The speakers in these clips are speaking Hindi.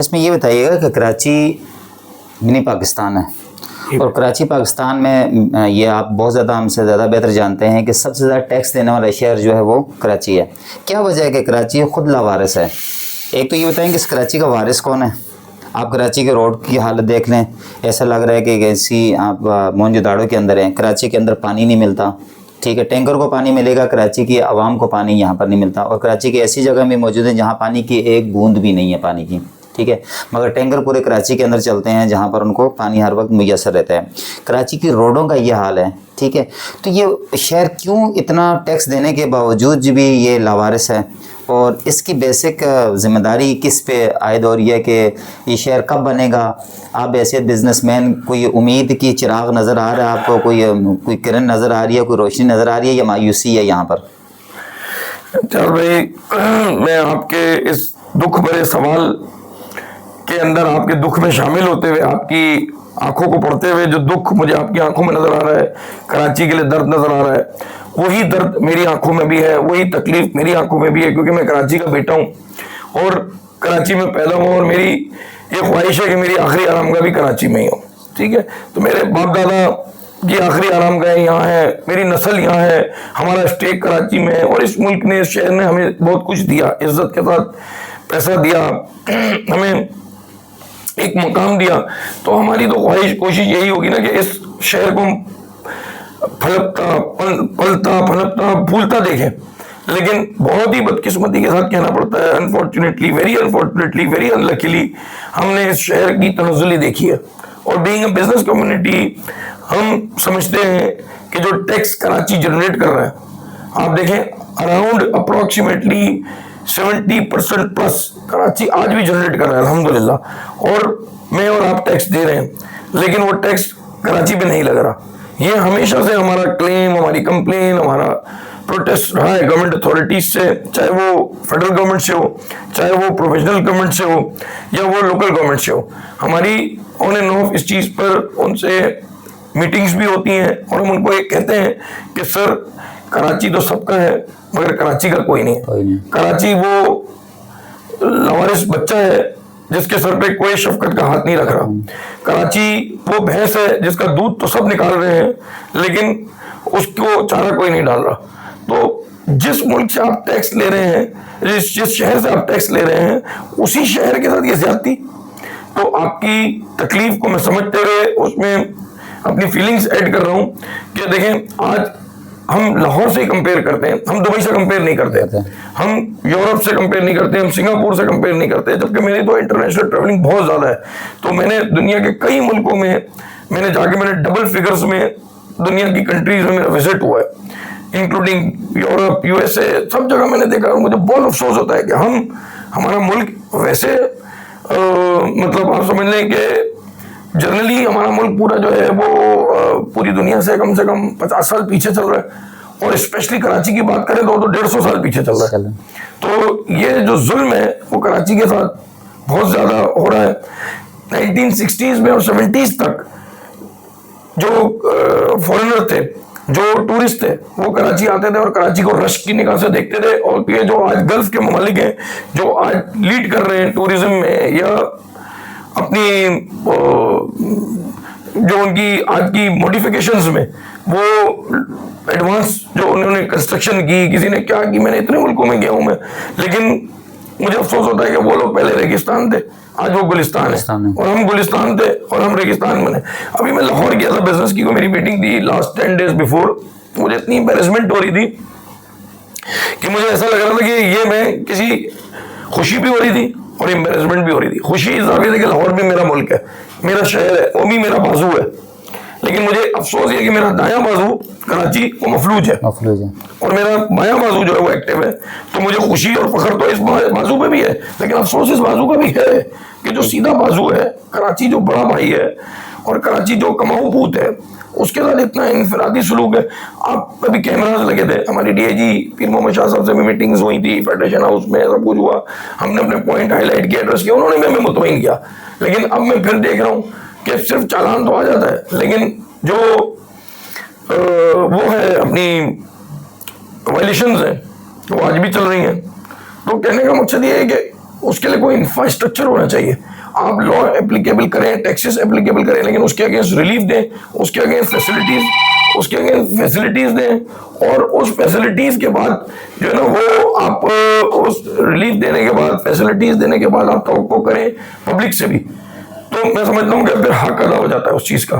इसमें ये बताइएगा कि कराची मिनी पाकिस्तान है और कराची पाकिस्तान में ये आप बहुत ज़्यादा हमसे ज़्यादा बेहतर जानते हैं कि सबसे ज़्यादा टैक्स देने वाला शहर जो है वो कराची है। क्या वजह है कि कराची खुद लावारिस है? एक तो ये बताएं कि इस कराची का वारिस कौन है? आप कराची के रोड की हालत देख लें, ऐसा लग रहा है कि ऐसी आप मोहनजोदाड़ो के अंदर हैं। कराची के अंदर पानी नहीं मिलता, ठीक है, टैंकर को पानी मिलेगा, कराची की आवाम को पानी यहाँ पर नहीं मिलता। और कराची की ऐसी जगह भी मौजूद है जहाँ पानी की एक बूंद भी नहीं है पानी की, ठीक है, मगर टैंकर पूरे कराची के अंदर चलते हैं जहाँ पर उनको पानी हर वक्त मुयसर रहता है। कराची की रोडों का ये हाल है, ठीक है। तो ये शहर क्यों इतना टैक्स देने के बावजूद भी ये लावारिस है और इसकी बेसिक ज़िम्मेदारी किस पे आयद हो रही है कि ये शहर कब बनेगा? आप ऐसे बिजनेसमैन, कोई उम्मीद की चिराग नज़र आ रहा है आपको? कोई किरण नज़र आ रही है, कोई रोशनी नज़र आ रही है या मायूसी है यहाँ पर? चल भाई, मैं आपके इस दुख भरे सवाल के अंदर आपके दुख में शामिल होते हुए, आपकी आंखों को पढ़ते हुए जो दुख मुझे आपकी आंखों में नजर आ रहा है, कराची के लिए दर्द नजर आ रहा है, वही दर्द मेरी आंखों में भी है, वही तकलीफ मेरी आंखों में भी है, क्योंकि मैं कराची का बेटा हूँ और कराची में पैदा हुआ और मेरी ये ख्वाहिश है कि मेरी आखिरी आरामगाह भी कराची में ही हो, ठीक है। तो मेरे बाप दादा की आखिरी आरामगाह यहाँ है, मेरी नस्ल यहाँ है, हमारा स्टेक कराची में है और इस मुल्क ने, इस शहर ने हमें बहुत कुछ दिया, इज्जत के साथ पैसा दिया, हमें एक मकाम दिया। तो हमारी तो ख्वाहिश कोशिश यही होगी ना कि इस शहर को फलकता पलता फलकता फूलता देखें। लेकिन बहुत ही बदकिस्मती के साथ कहना पड़ता है, अनफॉर्चुनेटली, वेरी अनलकीली, हमने इस शहर की तनज़्ज़ुली देखी है। और बीइंग अ बिजनेस कम्युनिटी हम समझते हैं कि जो टैक्स कराची जनरेट कर रहा है, आप देखें अराउंड अप्रोक्सीमेटली 70% प्लस कराची आज भी जनरेट कर रहा है अल्हम्दुलिल्लाह। और मैं और आप टैक्स दे रहे हैं, लेकिन वो टैक्स कराची पे नहीं लग रहा। ये हमेशा से हमारा क्लेम, हमारी कंप्लेन, हमारा प्रोटेस्ट रहा है गवर्नमेंट अथॉरिटीज से, चाहे वो फेडरल गवर्नमेंट से हो, चाहे वो प्रोविजनल गवर्नमेंट से हो या वो लोकल गवर्नमेंट से हो। हमारी ऑन एंड ऑफ इस चीज़ पर उनसे मीटिंग्स भी होती हैं और हम उनको एक कहते हैं कि सर, कराची तो सबका है मगर कराची का कोई नहीं है। कराची वो लावारिस बच्चा है जिसके सर पे कोई शफकत का हाथ नहीं रख रहा। कराची वो भैंस है जिसका दूध तो सब निकाल रहे हैं लेकिन उसको चारा कोई नहीं डाल रहा। तो जिस मुल्क से आप टैक्स ले रहे हैं, जिस शहर से आप टैक्स ले रहे हैं, उसी शहर के साथ ये ज्यादती। तो आपकी तकलीफ को मैं समझते हुए उसमें अपनी फीलिंग्स ऐड कर रहा हूँ कि देखें, आज हम लाहौर से ही कंपेयर करते हैं, हम दुबई से कंपेयर नहीं करते, हम यूरोप से कंपेयर नहीं करते, हम सिंगापुर से कंपेयर नहीं करते, जबकि मेरी तो इंटरनेशनल ट्रैवलिंग बहुत ज़्यादा है। तो मैंने दुनिया के कई मुल्कों में मैंने जाके मैंने डबल फिगर्स में दुनिया की कंट्रीज में मेरा विजिट हुआ है, इंक्लूडिंग यूरोप, यूएसए, सब जगह मैंने देखा। और मुझे बहुत अफसोस होता है कि हमारा मुल्क वैसे मतलब आप समझ लें कि जनरली हमारा मुल्क पूरा जो है वो पूरी दुनिया से कम 50 साल पीछे चल रहा है और स्पेशली कराची की बात करें तो 150 साल पीछे चल रहा है। तो ये जो जुल्म है वो कराची के साथ बहुत ज्यादा हो रहा है। 1960s में और 70s तक जो फॉरेनर थे, जो टूरिस्ट थे, वो कराची आते थे और कराची को रश की निगाह से देखते थे। और ये जो आज गल्फ के ममालिक हैं, जो आज लीड कर रहे हैं टूरिज्म में या अपनी जो उनकी आज की मॉडिफिकेशंस में, वो एडवांस जो उन्होंने कंस्ट्रक्शन की, किसी ने क्या की, मैंने इतने मुल्कों में गया हूं मैं, लेकिन मुझे अफसोस होता है कि वो लोग पहले रेगिस्तान थे, आज वो गुलिस्तान है और हम गुलिस्तान थे और हम रेगिस्तान बने। अभी मैं लाहौर गया था बिजनेस की, को मेरी मीटिंग थी लास्ट 10 days बिफोर। मुझे इतनी एम्बेरसमेंट हो रही थी कि मुझे ऐसा लग रहा था कि ये मैं किसी खुशी भी हो रही थी और एम्बेरसमेंट भी हो रही थी। खुशी इस बात है कि लाहौर भी मेरा मुल्क है, मेरा शहर है, वो भी मेरा बाजू है, लेकिन मुझे अफसोस ये कि मेरा दायां बाजू कराची वो मफलूज है और मेरा बायां बाजू जो है वो एक्टिव है। तो मुझे खुशी और फख्र तो इस बाजू पे भी है, लेकिन अफसोस इस बाजू का भी है कि जो सीधा बाजू है, कराची जो बड़ा भाई है और कराची जो कमाऊ पूत है, उसके साथ इतना इनफरादी सलूक है। आप कभी कैमराज लगे थे, हमारी डीआईजी पीर मोहम्मद शाह साहब से भी मीटिंग्स हुई थी, फेडरेशन हाउस में सब कुछ हुआ, हमने अपने पॉइंट हाईलाइट किया, एड्रेस किया, उन्होंने हमें मुतमईन किया। लेकिन अब मैं फिर देख रहा हूँ कि सिर्फ चालान तो आ जाता है, लेकिन जो वो है अपनी वायलेशंस हैं वो आज भी चल रही हैं। तो कहने का मकसद ये है कि उसके लिए कोई इंफ्रास्ट्रक्चर होना चाहिए। आप लॉ एप्लीकेबल करें, टैक्सेस एप्लीकेबल करें, लेकिन उसके अगेंस्ट रिलीफ दें, उसके अगेंस्ट फैसिलिटीज दें, और उस फैसिलिटीज के बाद जो है ना वो आप उस रिलीफ देने के बाद, फैसिलिटीज देने के बाद आप तवक्को करें पब्लिक से भी। तो मैं समझता हूँ कि फिर हक अदा हो जाता है उस चीज का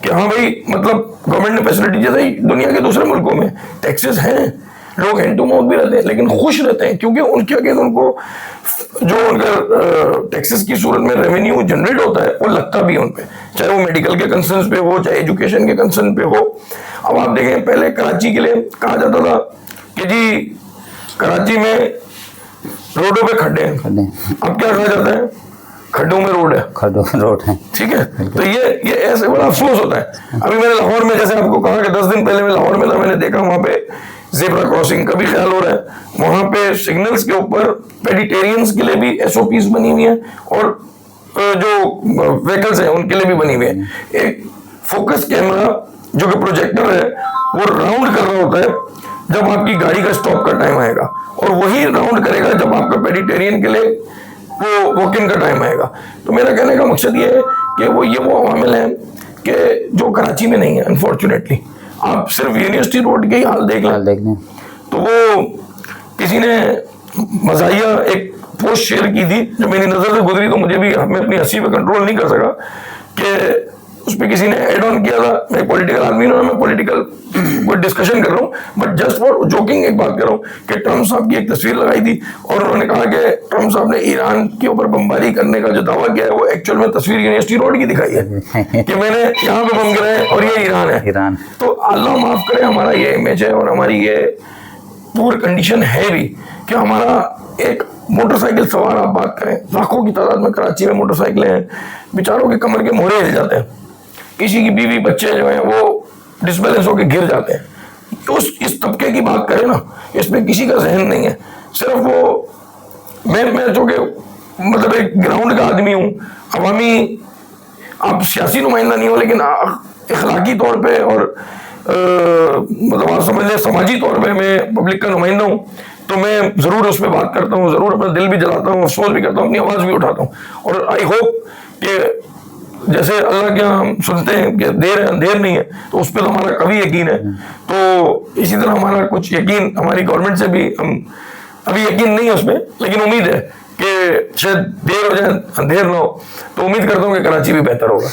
कि हाँ भाई, मतलब गवर्नमेंट ने फैसिलिटी, जैसे ही दुनिया के दूसरे मुल्कों में टैक्सेस हैं, लोग हैंड टू माउथ भी रहते हैं लेकिन खुश रहते हैं, क्योंकि उनके अगेंस्ट उनको जो उनका टैक्सेस की सूरत में रेवेन्यू जनरेट होता है वो लगता भी है उन पे, चाहे वो मेडिकल के कंसर्न पे हो, चाहे एजुकेशन के कंसर्न पे हो। अब आप देखें, पहले कराची के लिए कहा जाता था कि जी कराची में रोडों पे खड्डे हैं, अब क्या कहा जाता है, खड्डों में रोड है, खड्डों में रोड है। ठीक है। तो ये ऐसे बड़ा अफसोस होता है। अभी मैंने लाहौर में, जैसे आपको कहा कि 10 दिन पहले मैं लाहौर में था, मैंने देखा वहां पे ज़ेब्रा क्रॉसिंग का भी ख्याल हो रहा है, वहां पे सिग्नल्स के ऊपर पेडिटेरियंस के लिए भी एसओपीज बनी हुई है, और जो व्हीकल्स हैं उनके लिए भी बनी हुई है। एक फोकस कैमरा जो कि प्रोजेक्टर है वो राउंड कर रहा होता है जब आपकी गाड़ी का स्टॉप का टाइम आएगा, और वही राउंड करेगा जब आपका पेडिटेरियन के लिए वो वॉक इन का टाइम आएगा। तो मेरा कहने का मकसद ये है कि वो अवामिल हैं कि जो कराची में नहीं है अनफॉर्चुनेटली। आप सिर्फ यूनिवर्सिटी रोड के ही हाल देख लें, तो वो किसी ने मज़ाहिया एक पोस्ट शेयर की थी जो मेरी नज़र से गुजरी, तो मुझे भी, मैं अपनी हंसी पे कंट्रोल नहीं कर सका कि उस पर किसी ने एड ऑन किया था। मैं पॉलिटिकल आदमी हूं, मैं पॉलिटिकल कोई डिस्कशन कर रहा हूँ, बट जस्ट फॉर जोकिंग एक बात कर रहा हूँ कि ट्रम्प साहब की एक तस्वीर लगाई थी और उन्होंने कहा कि ट्रम्प साहब ने ईरान के ऊपर बमबारी करने का जो दावा किया है वो एक्चुअल में तस्वीर यूनिवर्सिटी रोड की दिखाई है कि मैंने यहाँ पे बम गिराए और ये ईरान है। तो अल्लाह माफ करे, हमारा ये इमेज है और हमारी ये पूरी कंडीशन है भी कि हमारा एक मोटरसाइकिल सवार, आप बात करें लाखों की तादाद में कराची में मोटरसाइकिलें हैं, बेचारों के कमर के मोहरे हिल जाते हैं, किसी की बीवी बच्चे जो हैं वो डिसबैलेंस होकर गिर जाते हैं। तो इस तबके की बात करें ना, इसमें किसी का जहन नहीं है, सिर्फ वो मैं जो कि मतलब एक ग्राउंड का आदमी हूँ, अवामी, आप सियासी नुमाइंदा नहीं हो लेकिन अखलाकी तौर पे और मतलब आप समझ लें समाजी तौर पे मैं पब्लिक का नुमाइंदा हूँ, तो मैं ज़रूर उस पर बात करता हूँ, ज़रूर अपना दिल भी जलाता हूँ, अफसोस भी करता हूँ, अपनी आवाज़ भी उठाता हूँ। और आई होप कि जैसे अल्लाह के हम सुनते हैं कि देर है अंधेर नहीं है, तो उस पर तो हमारा कभी यकीन है, तो इसी तरह हमारा कुछ यकीन हमारी गवर्नमेंट से भी, हम अभी यकीन नहीं है उसमें, लेकिन उम्मीद है कि शायद देर हो जाए अंधेर ना हो, तो उम्मीद करता हूँ कि कराची भी बेहतर होगा।